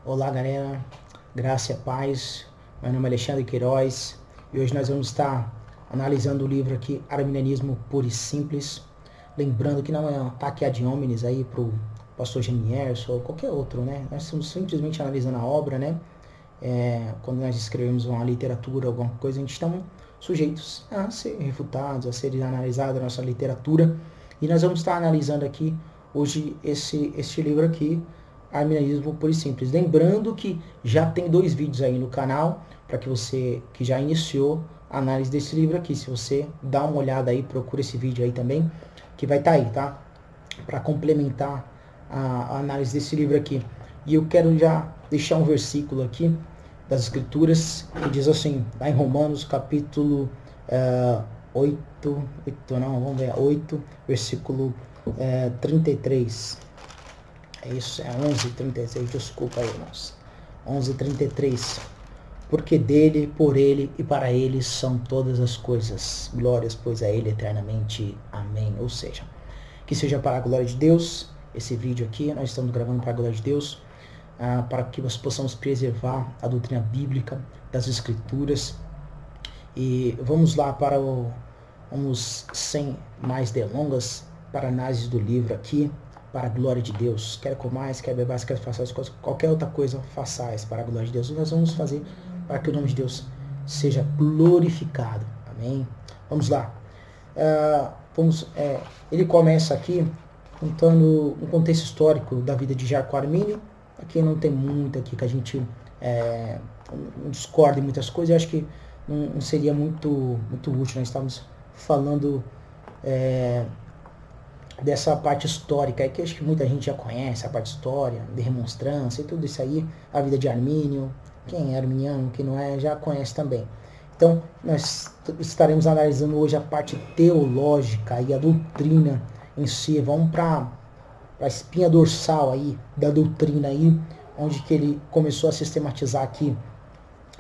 Olá, galera, graça e paz. Meu nome é Alexandre Queiroz e hoje nós vamos estar analisando o livro aqui, Arminianismo Puro e Simples. Lembrando que não é um ataque ad hominem aí para o pastor Gemierson ou qualquer outro, né? Nós estamos simplesmente analisando a obra, né? Quando nós escrevemos uma literatura, alguma coisa, a gente está sujeitos a ser refutados, a ser analisada a nossa literatura. E nós vamos estar analisando aqui hoje este livro aqui, Arminianismo Puro e Simples. Lembrando que já tem 2 vídeos aí no canal, para que você que já iniciou a análise desse livro aqui. Se você dá uma olhada aí, procura esse vídeo aí também, que vai estar aí, tá? Para complementar a análise desse livro aqui. E eu quero já deixar um versículo aqui das Escrituras, que diz assim, lá em Romanos capítulo 8, versículo 33. É isso, é 11:33, desculpa aí, irmãos. 11:33. Porque dele, por ele e para ele são todas as coisas. Glórias, pois, a ele eternamente. Amém. Ou seja, que seja para a glória de Deus, esse vídeo aqui, nós estamos gravando para a glória de Deus, para que nós possamos preservar a doutrina bíblica das Escrituras. E vamos lá vamos sem mais delongas, para a análise do livro aqui, para a glória de Deus. Quer comais, quer bebais, quer façais qualquer outra coisa, façais para a glória de Deus. E nós vamos fazer para que o nome de Deus seja glorificado. Amém? Vamos lá. Ele começa aqui contando um contexto histórico da vida de Jacó Armínio. Aqui não tem muito aqui que a gente não discorda em muitas coisas. Eu acho que não seria muito útil. Nós estamos falando dessa parte histórica aí, que acho que muita gente já conhece, a parte história, de remonstrância e tudo isso aí, a vida de Armínio, quem é arminiano, quem não é, já conhece também. Então, nós estaremos analisando hoje a parte teológica e a doutrina em si. Vamos para a espinha dorsal aí, da doutrina aí, onde que ele começou a sistematizar aqui.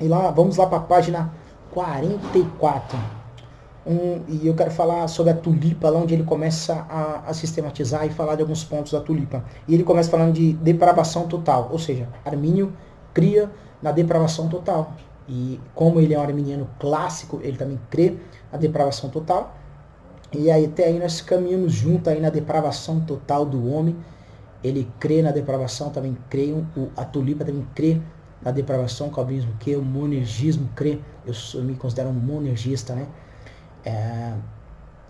E lá, vamos lá para a página 44. E eu quero falar sobre a tulipa, lá onde ele começa a sistematizar e falar de alguns pontos da tulipa. E ele começa falando de depravação total, ou seja, Armínio cria na depravação total. E como ele é um arminiano clássico, ele também crê na depravação total. E aí até aí nós caminhamos junto aí na depravação total do homem. Ele crê na depravação, também crê, a tulipa também crê na depravação, o calvinismo crê, o monergismo crê, eu me considero um monergista, né?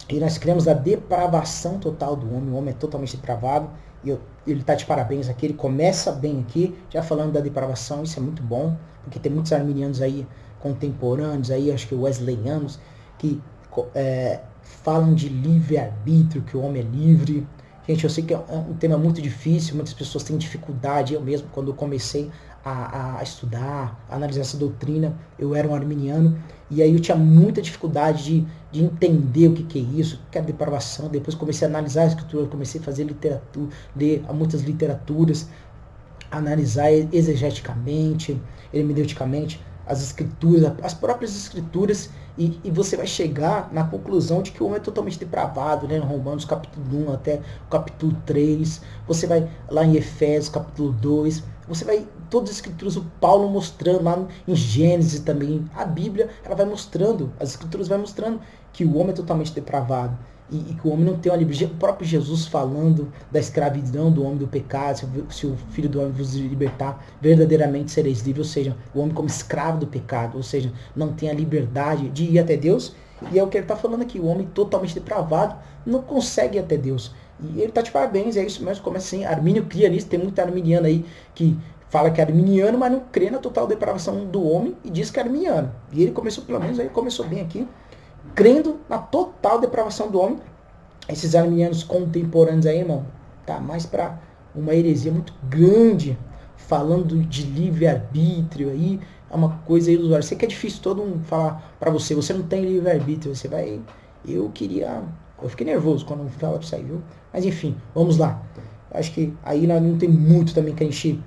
E nós cremos na depravação total do homem. O homem é totalmente depravado. E ele está de parabéns aqui. Ele começa bem aqui, já falando da depravação. Isso é muito bom, porque tem muitos arminianos aí, contemporâneos, aí, acho que wesleyanos, que falam de livre-arbítrio, que o homem é livre. Gente, eu sei que é um tema muito difícil, muitas pessoas têm dificuldade. Eu mesmo, quando eu comecei a estudar, a analisar essa doutrina, eu era um arminiano, e aí eu tinha muita dificuldade de entender o que é isso, o que é depravação. Depois comecei a analisar a escritura, comecei a fazer literatura, ler muitas literaturas, analisar exegeticamente, hermeneuticamente, as escrituras, as próprias escrituras, e você vai chegar na conclusão de que o homem é totalmente depravado, né? No Romanos capítulo 1 até o capítulo 3, você vai lá em Efésios capítulo 2, você vai, todas as escrituras, o Paulo mostrando lá em Gênesis também, a Bíblia, ela vai mostrando, as escrituras vai mostrando que o homem é totalmente depravado. E que o homem não tem uma liberdade. O próprio Jesus falando da escravidão do homem do pecado, se o Filho do homem vos libertar, verdadeiramente sereis livres. Ou seja, o homem como escravo do pecado, ou seja, não tem a liberdade de ir até Deus. E é o que ele está falando aqui, o homem totalmente depravado não consegue ir até Deus. E ele está de parabéns, é isso mesmo, como assim, Armínio cria nisso, tem muito arminiano aí que fala que é arminiano, mas não crê na total depravação do homem e diz que é arminiano. E ele começou, pelo menos aí começou bem aqui, crendo na total depravação do homem. Esses arminianos contemporâneos aí, irmão, tá mais para uma heresia muito grande, falando de livre-arbítrio aí, é uma coisa ilusória. Sei que é difícil todo mundo falar para você não tem livre-arbítrio, você vai... Eu fiquei nervoso quando fala pra isso aí, viu? Mas enfim, vamos lá. Acho que aí não tem muito também que a gente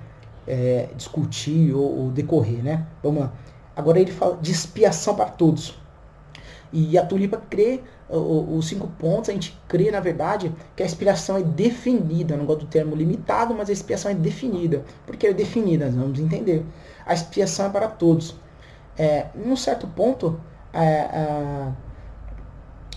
discutir ou decorrer, né? Vamos lá. Agora ele fala de expiação para todos. E a tulipa crê, os 5 pontos, a gente crê, na verdade, que a expiação é definida. Eu não gosto do termo limitado, mas a expiação é definida. Por que é definida? Nós vamos entender. A expiação é para todos. Num certo ponto,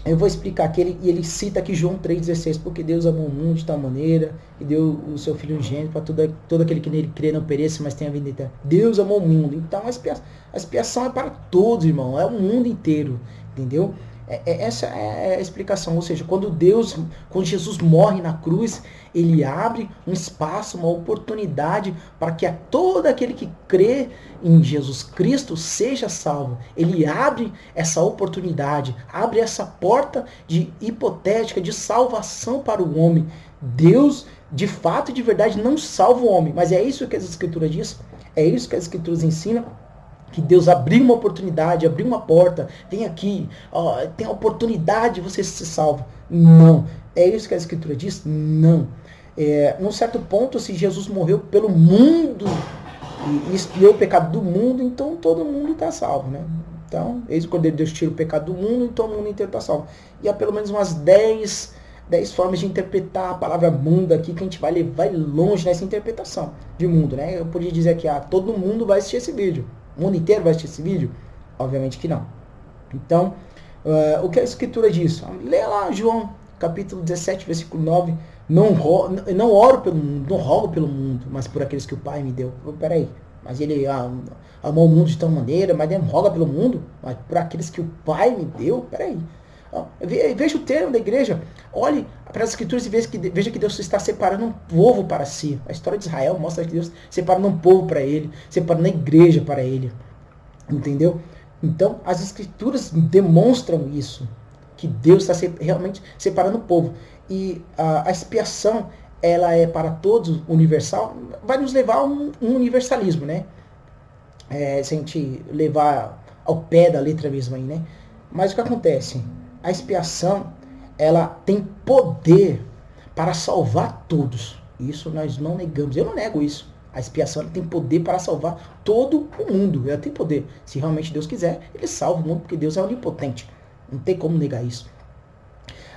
eu vou explicar aqui, ele cita aqui João 3,16, porque Deus amou o mundo de tal maneira, e deu o seu Filho unigênito para todo aquele que nele crê não pereça, mas tenha vida eterna. Deus amou o mundo. Então a expiação é para todos, irmão, é o mundo inteiro, entendeu? Essa é a explicação, ou seja, quando Jesus morre na cruz, ele abre um espaço, uma oportunidade para que todo aquele que crê em Jesus Cristo seja salvo. Ele abre essa oportunidade, abre essa porta hipotética de salvação para o homem. Deus, de fato e de verdade, não salva o homem, mas é isso que as Escrituras diz, é isso que as Escrituras ensinam. Que Deus abriu uma oportunidade, abriu uma porta, vem aqui, tem a oportunidade de você ser salvo. Não. É isso que a Escritura diz? Não. Num certo ponto, se Jesus morreu pelo mundo e expiou o pecado do mundo, então todo mundo está salvo, né? Então, eis o Cordeiro de Deus tira o pecado do mundo, então o mundo inteiro está salvo. E há pelo menos umas 10 formas de interpretar a palavra mundo aqui, que a gente vai longe nessa interpretação de mundo, né? Eu podia dizer que todo mundo vai assistir esse vídeo. O mundo inteiro vai assistir esse vídeo? Obviamente que não. Então, o que a Escritura diz? Leia lá João, capítulo 17, versículo 9. Não oro pelo mundo, não rogo pelo mundo, mas por aqueles que o Pai me deu. Peraí, mas ele amou o mundo de tal maneira, mas ele não roga pelo mundo, mas por aqueles que o Pai me deu? Peraí. Veja o termo da igreja. Olhe para as Escrituras e veja que Deus está separando um povo para si. A história de Israel mostra que Deus separando um povo para ele, separando a igreja para ele. Entendeu? Então, as Escrituras demonstram isso, que Deus está realmente separando o povo. E a expiação, ela é para todos, universal, vai nos levar a um universalismo, né? Se a gente levar ao pé da letra mesmo aí, né? Mas o que acontece? A expiação, ela tem poder para salvar todos. Isso nós não negamos. Eu não nego isso. A expiação, ela tem poder para salvar todo o mundo. Ela tem poder. Se realmente Deus quiser, ele salva o mundo, porque Deus é onipotente. Não tem como negar isso.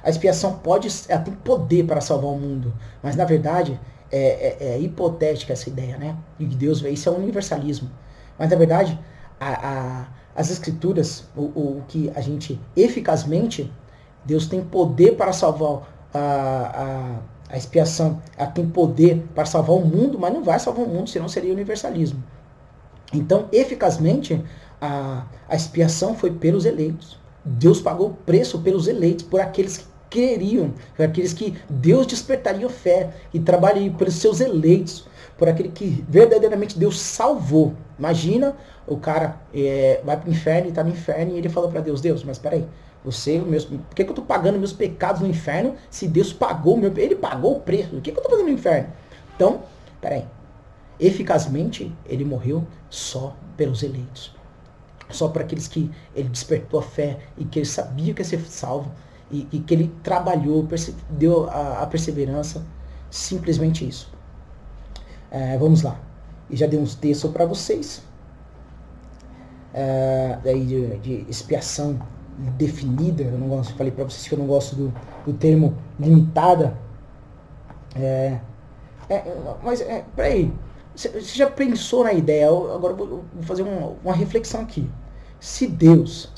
A expiação ela tem poder para salvar o mundo. Mas, na verdade, é hipotética essa ideia, né? De que Deus, isso é um universalismo. Mas, na verdade, as Escrituras, o que a gente eficazmente, Deus tem poder para salvar a expiação, ela tem poder para salvar o mundo, mas não vai salvar o mundo, senão seria universalismo. Então, eficazmente, a expiação foi pelos eleitos. Deus pagou o preço pelos eleitos, por aqueles que queriam, por aqueles que Deus despertaria fé e trabalharia pelos seus eleitos, por aquele que verdadeiramente Deus salvou. Imagina, o cara vai para o inferno e está no inferno e ele falou para Deus, mas peraí, por que eu estou pagando meus pecados no inferno se Deus pagou ele pagou o preço? O que eu estou fazendo no inferno? Então, peraí, eficazmente ele morreu só pelos eleitos, só para aqueles que ele despertou a fé e que ele sabia que ia ser salvo e que ele trabalhou, deu a perseverança, simplesmente isso. Vamos lá. E já dei uns textos para vocês. Daí de expiação definida. Falei para vocês que eu não gosto do termo limitada. Mas peraí. Você já pensou na ideia? Agora eu vou fazer uma reflexão aqui. Se Deus,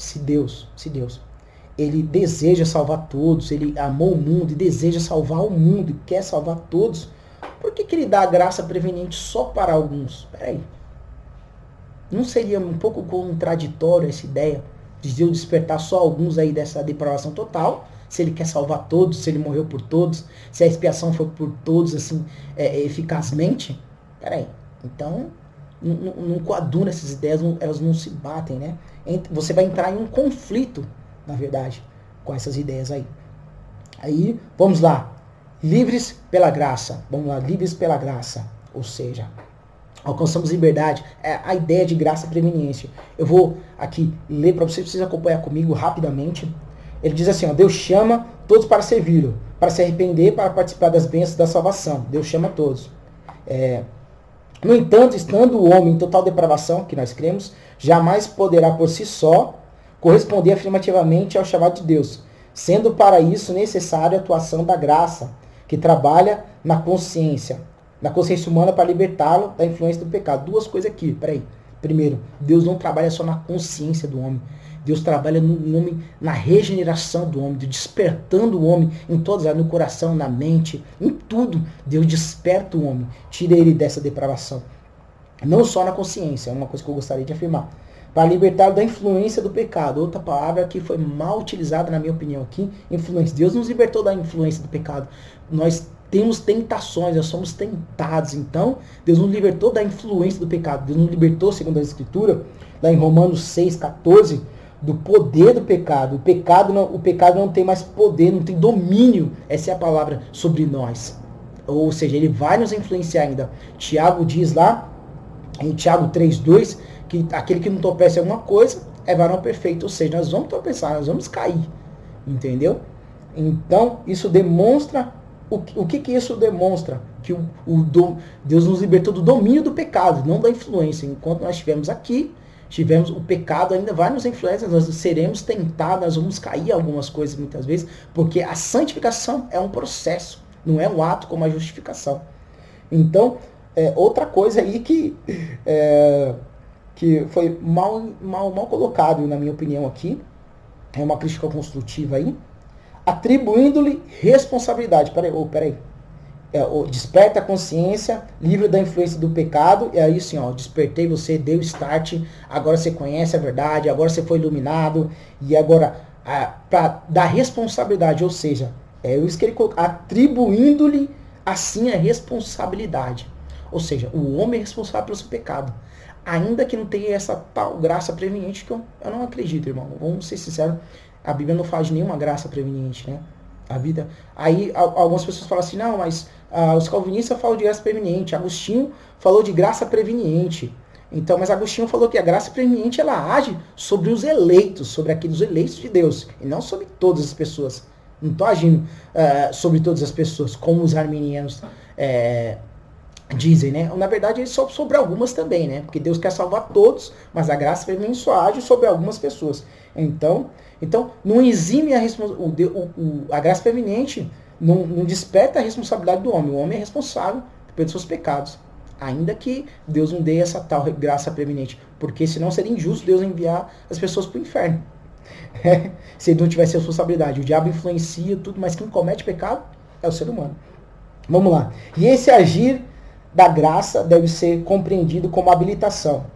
ele deseja salvar todos, ele amou o mundo e deseja salvar o mundo, e quer salvar todos, por que ele dá a graça preveniente só para alguns? Peraí. Não seria um pouco contraditório essa ideia de Deus despertar só alguns aí dessa depravação total, se ele quer salvar todos, se ele morreu por todos, se a expiação foi por todos, assim, eficazmente? Peraí. Então, não coaduna essas ideias, elas não se batem, né? Você vai entrar em um conflito, na verdade, com essas ideias aí. Aí, vamos lá. Livres pela graça. Vamos lá, livres pela graça. Ou seja, alcançamos liberdade. A ideia de graça preveniente. Eu vou aqui ler para vocês acompanhar comigo rapidamente. Ele diz assim, Deus chama todos para servi-lo, para se arrepender, para participar das bênçãos da salvação. Deus chama todos. No entanto, estando o homem em total depravação, que nós cremos, jamais poderá por si só corresponder afirmativamente ao chamado de Deus, sendo para isso necessária a atuação da graça, que trabalha na consciência humana para libertá-lo da influência do pecado. Duas coisas aqui, peraí. Primeiro, Deus não trabalha só na consciência do homem. Deus trabalha no homem, na regeneração do homem, despertando o homem em todas as áreas, no coração, na mente, em tudo. Deus desperta o homem, tira ele dessa depravação. Não só na consciência, é uma coisa que eu gostaria de afirmar. Para libertar da influência do pecado. Outra palavra que foi mal utilizada, na minha opinião, aqui, influência. Deus nos libertou da influência do pecado. Nós temos tentações, nós somos tentados. Então, Deus nos libertou da influência do pecado. Deus nos libertou, segundo a Escritura, lá em Romanos 6,14, do poder do pecado. O pecado não tem mais poder, não tem domínio. Essa é a palavra sobre nós. Ou seja, ele vai nos influenciar ainda. Tiago diz lá, em Tiago 3,2, que aquele que não tropeça em alguma coisa é varão perfeito. Ou seja, nós vamos tropeçar, nós vamos cair. Entendeu? Então, isso demonstra... O que isso demonstra? Que Deus nos libertou do domínio do pecado, não da influência. Enquanto nós estivermos aqui, o pecado ainda vai nos influenciar, nós seremos tentados, nós vamos cair em algumas coisas muitas vezes, porque a santificação é um processo, não é um ato como a justificação. Então, outra coisa aí que foi mal colocado, na minha opinião aqui, é uma crítica construtiva aí, atribuindo-lhe responsabilidade. Peraí. Desperta a consciência, livre da influência do pecado, e aí assim, despertei você, deu start, agora você conhece a verdade, agora você foi iluminado, e agora, para dar responsabilidade, ou seja, isso que ele colocou, atribuindo-lhe assim a responsabilidade. Ou seja, o homem é responsável pelo seu pecado. Ainda que não tenha essa tal graça preveniente, que eu não acredito, irmão. Vamos ser sinceros, a Bíblia não fala de nenhuma graça preveniente, né? Aí algumas pessoas falam assim, não, mas os calvinistas falam de graça preveniente. Agostinho falou de graça preveniente. Então, mas Agostinho falou que a graça preveniente ela age sobre os eleitos, sobre aqueles eleitos de Deus, e não sobre todas as pessoas. Não estou agindo sobre todas as pessoas, como os arminianos dizem, né? Na verdade, ele só sobre algumas também, né? Porque Deus quer salvar todos, mas a graça preveniente só age sobre algumas pessoas. Então não exime a graça preveniente, não desperta a responsabilidade do homem. O homem é responsável pelos seus pecados. Ainda que Deus não dê essa tal graça preveniente. Porque senão seria injusto Deus enviar as pessoas para o inferno. Se ele não tivesse responsabilidade. O diabo influencia tudo, mas quem comete pecado é o ser humano. Vamos lá. E esse agir da graça deve ser compreendido como habilitação.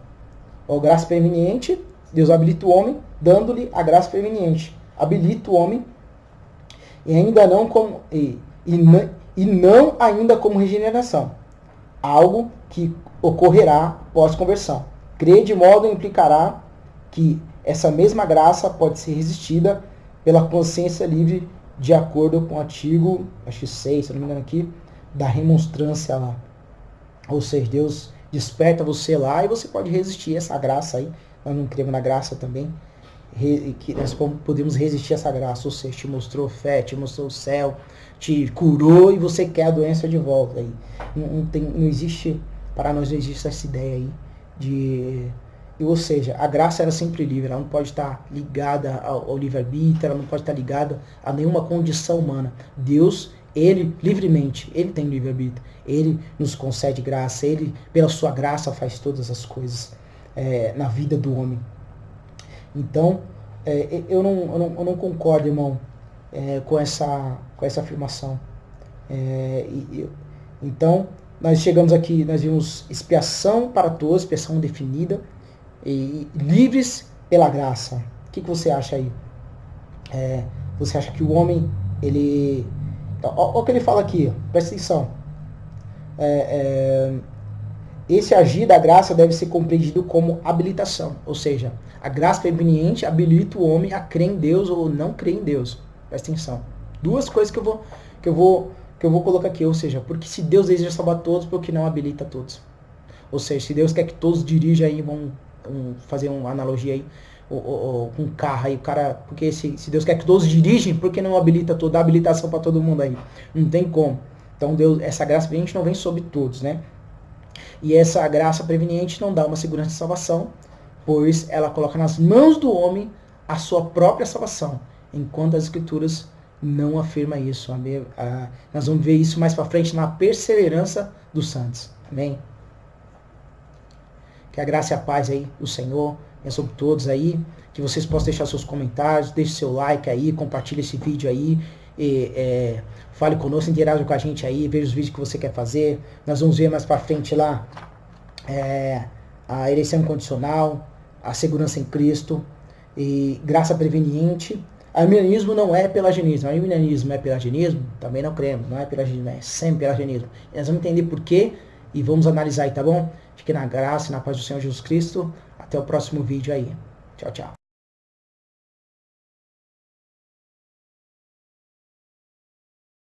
A graça preveniente, Deus habilita o homem, dando-lhe a graça preveniente. Habilita o homem e ainda não como não ainda como regeneração. Algo que ocorrerá pós-conversão. Crer de modo implicará que essa mesma graça pode ser resistida pela consciência livre de acordo com o artigo, acho que 6, se não me engano aqui, da remonstrância lá. Ou seja, Deus desperta você lá e você pode resistir a essa graça aí. Nós não cremos na graça também. Que nós podemos resistir a essa graça. Ou seja, te mostrou fé, te mostrou o céu, te curou e você quer a doença de volta. Aí. Não existe, para nós não existe essa ideia aí de... Ou seja, a graça era sempre livre, ela não pode estar ligada ao livre-arbítrio, ela não pode estar ligada a nenhuma condição humana. Deus, Ele, livremente, Ele tem livre-arbítrio, Ele nos concede graça, Ele, pela sua graça, faz todas as coisas na vida do homem. Então, eu não concordo, irmão, com essa afirmação. Então, nós chegamos aqui, nós vimos expiação para todos, expiação definida, e livres pela graça. O que você acha aí? Você acha que o homem, ele... Olha o que ele fala aqui, presta atenção. Esse agir da graça deve ser compreendido como habilitação. Ou seja, a graça preveniente habilita o homem a crer em Deus ou não crer em Deus. Presta atenção. Duas coisas que eu vou colocar aqui. Ou seja, porque se Deus deseja salvar todos, por que não habilita todos? Ou seja, se Deus quer que todos dirijam aí, vamos fazer uma analogia aí, com um carro aí, o cara, porque se Deus quer que todos dirigem, por que não habilita toda a habilitação para todo mundo aí? Não tem como. Então Deus, essa graça preveniente não vem sobre todos, né? E essa graça preveniente não dá uma segurança de salvação, pois ela coloca nas mãos do homem a sua própria salvação, enquanto as Escrituras não afirmam isso. Nós vamos ver isso mais para frente na perseverança dos santos. Amém? Que a graça e a paz aí do Senhor venha sobre todos aí, que vocês possam deixar seus comentários, deixe seu like aí, compartilhe esse vídeo aí, fale conosco, interaja com a gente aí, veja os vídeos que você quer fazer. Nós vamos ver mais para frente lá a eleição incondicional, a segurança em Cristo, e graça preveniente. Arminianismo não é pelagianismo. Arminianismo é pelagianismo? Também não cremos. Não é pelagianismo, é sempre pelagianismo. E nós vamos entender por quê e vamos analisar aí, tá bom? Fique na graça e na paz do Senhor Jesus Cristo. Até o próximo vídeo aí. Tchau, tchau.